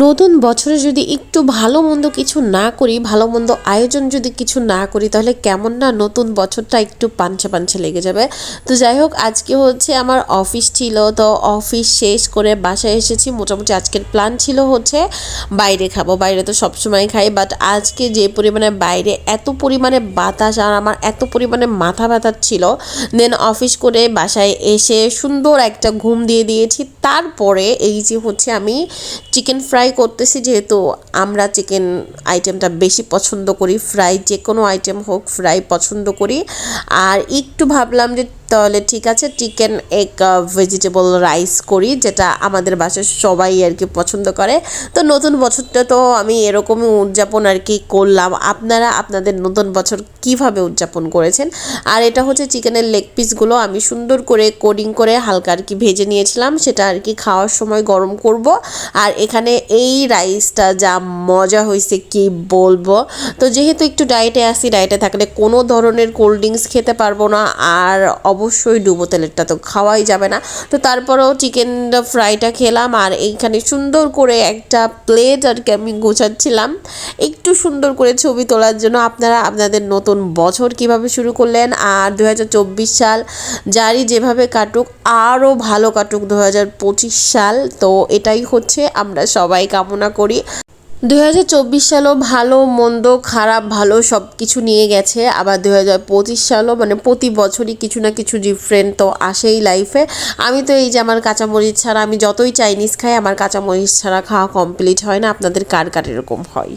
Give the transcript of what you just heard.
নতুন বছরে যদি একটু ভালো মন্দ কিছু না করি, ভালো মন্দ আয়োজন যদি কিছু না করি, তাহলে কেমন না নতুন বছরটা একটু পাঞ্চা পাঞ্চা লেগে যাবে। তো যাই হোক, আজকে হচ্ছে আমার অফিস ছিল, তো অফিস শেষ করে বাসায় এসেছি। মোটামুটি আজকের প্ল্যান ছিল হচ্ছে বাইরে খাবো, বাইরে তো সবসময় খাই, বাট আজকে যে পরিমাণে বাইরে এত পরিমাণে বাতাস আর আমার এত পরিমাণে মাথা ব্যথা ছিল, দেন অফিস করে বাসায় এসে সুন্দর একটা ঘুম দিয়ে দিয়েছি। তারপরে এই যে হচ্ছে আমি চিকেন ফ্রাই করতেছি, যেহেতু আমরা চিকেন আইটেমটা বেশি পছন্দ করি, ফ্রাই যে কোনো আইটেম হোক ফ্রাই পছন্দ করি। আর একটু ভাবলাম যে তাহলে ঠিক আছে চিকেন এগ ভেজিটেবল রাইস করি, যেটা আমাদের বাসায় সবাই আর কি পছন্দ করে। তো নতুন বছরটা তো আমি এরকমই উদযাপন আর কি করলাম। আপনারা আপনাদের নতুন বছর কিভাবে উদযাপন করেছেন? আর এটা হচ্ছে চিকেনের লেগ পিসগুলো আমি সুন্দর করে কোডিং করে হালকা আর কি ভেজে নিয়েছিলাম, সেটা আর কি খাওয়ার সময় গরম করব। আর এখানে এই রাইসটা যা মজা হয়েছে কি বলবো। তো যেহেতু একটু ডায়েটে আসি, ডায়েটে থাকলে কোনো ধরনের কোল্ড ড্রিঙ্কস খেতে পারবো না, আর অবশ্যই ডুবো তেলেরটা তো খাওয়াই যাবে না। তো তারপরেও চিকেন ফ্রাইটা খেলাম, আর এইখানে সুন্দর করে একটা প্লেট আর কি আমি গোছাচ্ছিলাম একটু সুন্দর করে ছবি তোলার জন্য। আপনারা আপনাদের নতুন বছর কিভাবে শুরু করলেন? আর 2024 সাল যারই যেভাবে কাটুক, আরও ভালো কাটুক 2025 সাল। তো এটাই হচ্ছে আমরা সবাই কামনা করি। 2024 সালও ভালো মন্দ খারাপ ভালো সব কিছু নিয়ে গেছে, আবার 2025 সালও মানে প্রতি বছরই কিছু না কিছু ডিফারেন্ট তো আসেই লাইফে। আমি তো এই যে আমার কাঁচামরিচ ছাড়া, আমি যতই চাইনিজ খাই আমার কাঁচামরিচ ছাড়া খাওয়া কমপ্লিট হয় না। আপনাদের কার কার এরকম হয়?